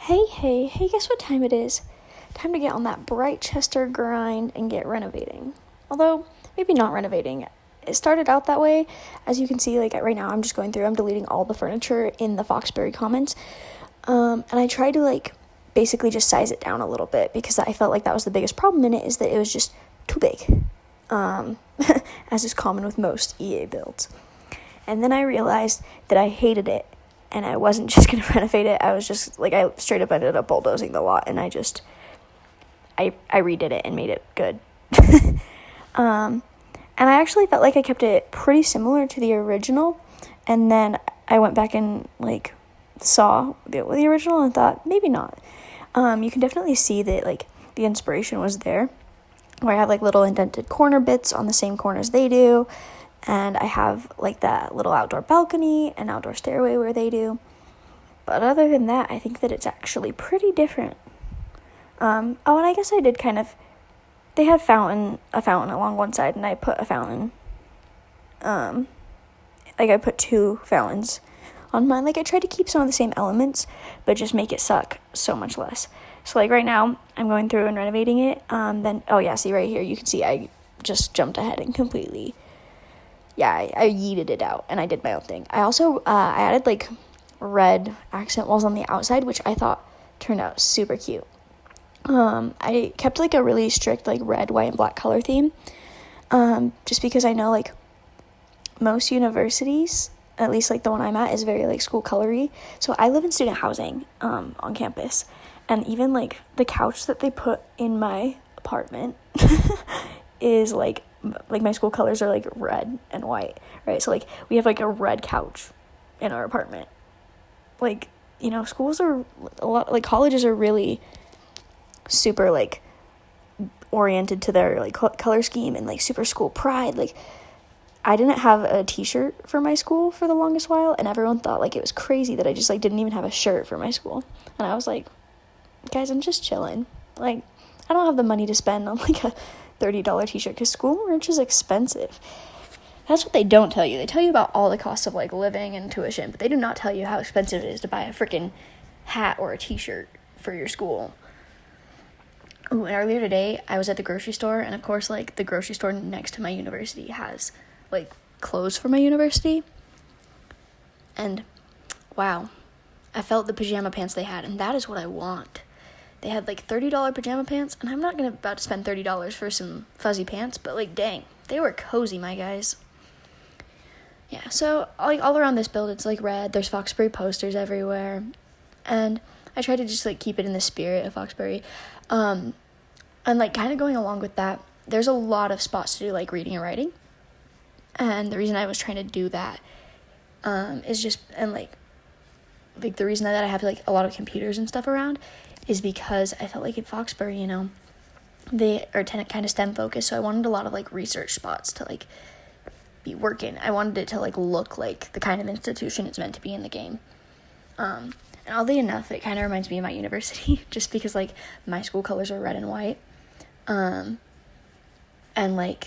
Hey, guess what time it is? Time to get on that bright Chester grind and get renovating. Although, maybe not renovating. It started out that way. As you can see, like right now, I'm deleting all the furniture in the Foxbury Commons. And I tried to basically just size it down a little bit because I felt like that was the biggest problem in it, is that it was just too big. As is common with most EA builds. And then I realized that I hated it. And I wasn't just going to renovate it. I was just, I straight up ended up bulldozing the lot. And I redid it and made it good. And I actually felt like I kept it pretty similar to the original. And then I went back and, saw the original and thought, maybe not. You can definitely see that, the inspiration was there. Where I have, little indented corner bits on the same corners they do. And I have, that little outdoor balcony and outdoor stairway where they do. But other than that, I think that it's actually pretty different. And I guess I did they had a fountain along one side, and I put a fountain. I put 2 fountains on mine. I tried to keep some of the same elements, but just make it suck so much less. So, right now, I'm going through and renovating it. See right here, you can see I just jumped ahead and completely... I yeeted it out, and I did my own thing. I also, I added, red accent walls on the outside, which I thought turned out super cute. I kept, a really strict, red, white, and black color theme, just because I know, most universities, at least, the one I'm at, is very, school colory. So I live in student housing, on campus, and even, the couch that they put in my apartment is, my school colors are red and white, right? So we have a red couch in our apartment. Schools are a lot, colleges are really super oriented to their color scheme and super school pride. I didn't have a t-shirt for my school for the longest while, and everyone thought it was crazy that I just didn't even have a shirt for my school. And I was like, guys, I'm just chilling. I don't have the money to spend on a $30 t-shirt because school merch is expensive. That's what they don't tell you. They tell you about all the costs of living and tuition, but they do not tell you how expensive it is to buy a freaking hat or a t-shirt for your school. Ooh, and earlier today, I was at the grocery store, and of course, the grocery store next to my university has clothes for my university. And wow, I felt the pajama pants they had, and that is what I want. They had $30 pajama pants, and I'm not about to spend $30 for some fuzzy pants, but dang, they were cozy, my guys. Yeah, so all around this build, it's red. There's Foxbury posters everywhere, and I try to just keep it in the spirit of Foxbury. And kind of going along with that, there's a lot of spots to do reading and writing, and the reason I was trying to do that is just, and the reason that I have a lot of computers and stuff around is because I felt at Foxbury, they are kind of STEM focused, so I wanted a lot of research spots to be working. I wanted it to look like the kind of institution it's meant to be in the game. And oddly enough, it kind of reminds me of my university, just because my school colors are red and white. And I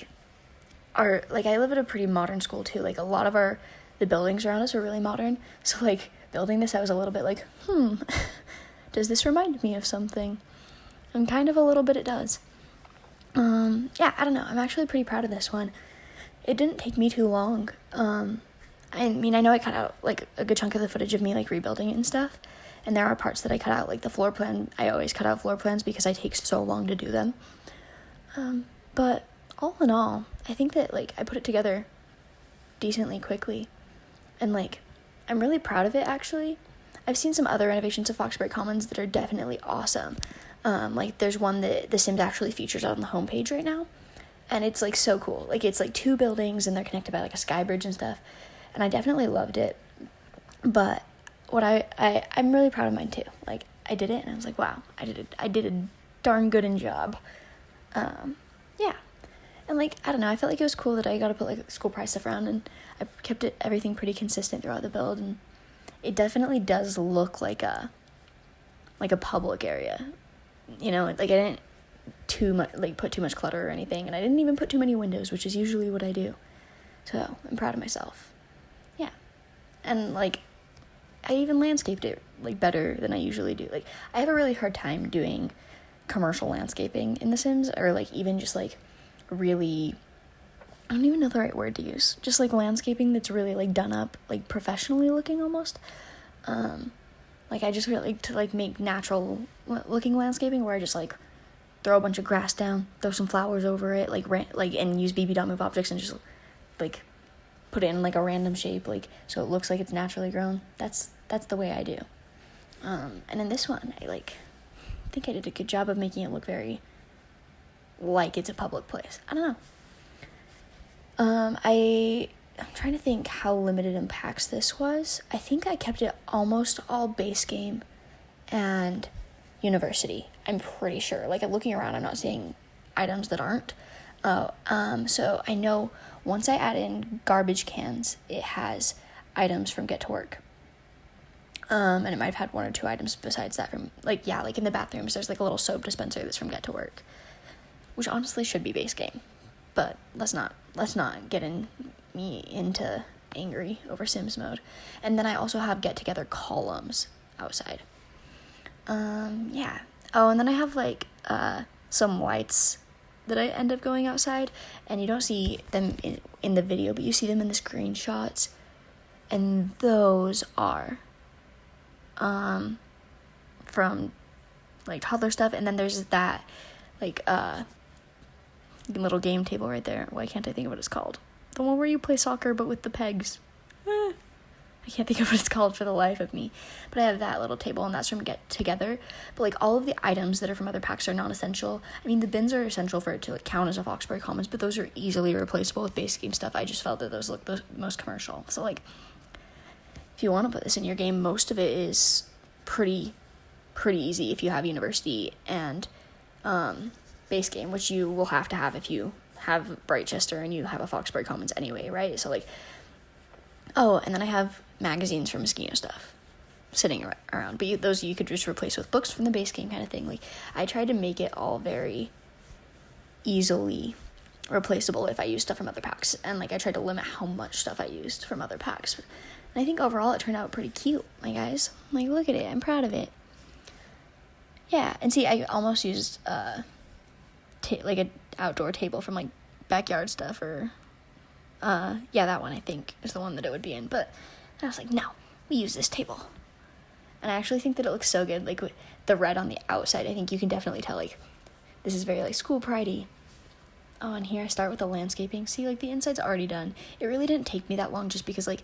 live at a pretty modern school too. A lot of the buildings around us are really modern. So building this, I was a little bit does this remind me of something? And kind of a little bit it does. I don't know. I'm actually pretty proud of this one. It didn't take me too long. I know I cut out, a good chunk of the footage of me, rebuilding it and stuff. And there are parts that I cut out, the floor plan. I always cut out floor plans because I take so long to do them. But all in all, I think that, I put it together decently quickly. And, I'm really proud of it, actually. I've seen some other renovations of Foxbury Commons that are definitely awesome. There's one that The Sims actually features on the homepage right now. And it's, so cool. It's, 2 buildings, and they're connected by, a sky bridge and stuff. And I definitely loved it. But what I'm really proud of mine, too. I did it, and I was like, wow, I did a darn good job. Yeah. And, I don't know, I felt it was cool that I got to put, school price stuff around, and I kept everything pretty consistent throughout the build, and it definitely does look like a public area. I didn't put too much clutter or anything, and I didn't even put too many windows, which is usually what I do. So I'm proud of myself. Yeah. And I even landscaped it, like, better than I usually do. Like, I have a really hard time doing commercial landscaping in The Sims, or, like, even just, like, really, I don't even know the right word to use. Just, like, landscaping that's really, like, done up, like, professionally looking almost. Like, I just really like to, like, make natural looking landscaping where I just, like, throw a bunch of grass down, throw some flowers over it, like, and use BB.move objects and just, like, put it in, like, a random shape, like, so it looks like it's naturally grown. That's the way I do. And in this one, I think I did a good job of making it look very like it's a public place. I don't know. I'm trying to think how limited in packs this was. I think I kept it almost all base game and university. I'm pretty sure. Like, I'm looking around, I'm not seeing items that aren't. So I know once I add in garbage cans, it has items from Get to Work. And it might have had 1 or 2 items besides that from, like, in the bathrooms, there's, like, a little soap dispenser that's from Get to Work, which honestly should be base game. But let's not get me into angry over Sims mode. And then I also have get together columns outside. Yeah. Oh, and then I have, like, some lights that I end up going outside, and you don't see them in the video, but you see them in the screenshots, and those are from, like, toddler stuff. And then there's that, like, little game table right there. Why can't I think of what it's called? The one where you play soccer but with the pegs. I can't think of what it's called for the life of me. But I have that little table, and that's from Get Together. But, like, all of the items that are from other packs are non-essential. I mean, the bins are essential for it to, like, count as a Foxbury Commons, but those are easily replaceable with base game stuff. I just felt that those look the most commercial. So, like, if you want to put this in your game, most of it is pretty easy if you have university and base game, which you will have to have if you have Brightchester and you have a Foxbury Commons anyway, right? So, like, oh, and then I have magazines from Mosquito stuff sitting around, but those you could just replace with books from the base game kind of thing. Like, I tried to make it all very easily replaceable if I use stuff from other packs, and, like, I tried to limit how much stuff I used from other packs. And I think overall it turned out pretty cute, my guys. Like, look at it. I'm proud of it. Yeah, and see, I almost used like an outdoor table from, like, backyard stuff, or that one I think is the one that it would be in. But I was like, no, we use this table. And I actually think that it looks so good. Like, with the red on the outside, I think you can definitely tell, like, this is very, like, school pridey. Oh, and here I start with the landscaping. See, like, the inside's already done. It really didn't take me that long, just because, like,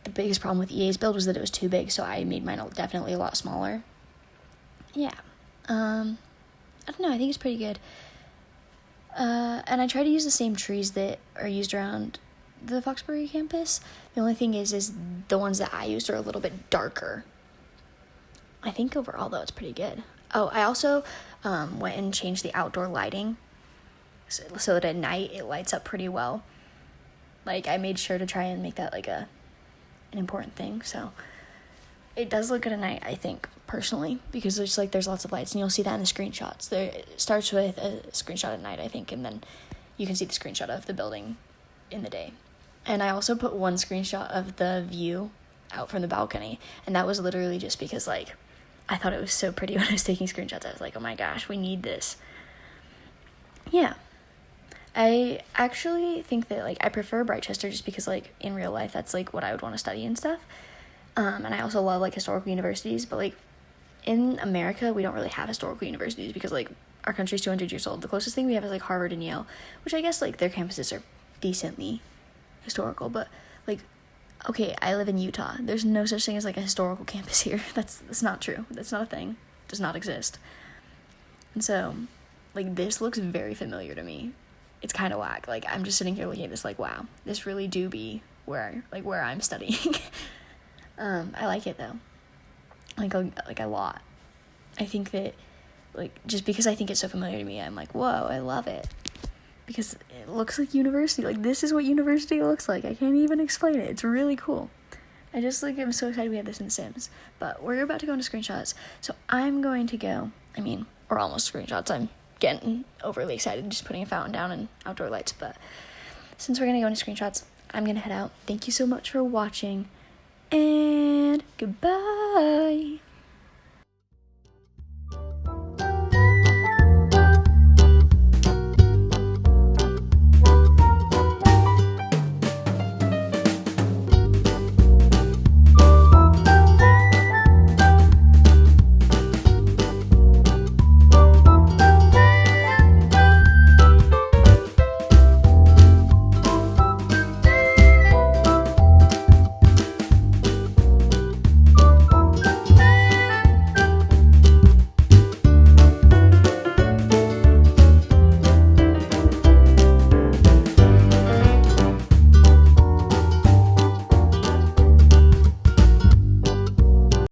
the biggest problem with EA's build was that it was too big, so I made mine definitely a lot smaller. Yeah. I don't know, I think it's pretty good. And I try to use the same trees that are used around the Foxbury campus. The only thing is the ones that I used are a little bit darker. I think overall, though, it's pretty good. Oh, I also went and changed the outdoor lighting so that at night it lights up pretty well. Like, I made sure to try and make that, like, an important thing, so it does look good at night, I think, personally, because there's, like, there's lots of lights, and you'll see that in the screenshots. It starts with a screenshot at night, I think, and then you can see the screenshot of the building in the day. And I also put one screenshot of the view out from the balcony, and that was literally just because, like, I thought it was so pretty when I was taking screenshots. I was like, oh my gosh, we need this. Yeah. I actually think that, like, I prefer Brightchester just because, like, in real life, that's, like, what I would want to study and stuff. And I also love, like, historical universities, but, like, in America, we don't really have historical universities because, like, our country's 200 years old. The closest thing we have is, like, Harvard and Yale, which I guess, like, their campuses are decently historical, but, like, okay, I live in Utah. There's no such thing as, like, a historical campus here. That's not true. That's not a thing. It does not exist. And so, like, this looks very familiar to me. It's kind of whack. Like, I'm just sitting here looking at this like, wow, this really do be where I'm studying. I like it, though. Like a lot. I think that, like, just because I think it's so familiar to me, I'm like, whoa, I love it. Because it looks like university. Like, this is what university looks like. I can't even explain it. It's really cool. I just, like, I'm so excited we have this in Sims. But we're about to go into screenshots. So I'm going to go, or almost screenshots. I'm getting overly excited just putting a fountain down and outdoor lights. But since we're going to go into screenshots, I'm going to head out. Thank you so much for watching. and goodbye.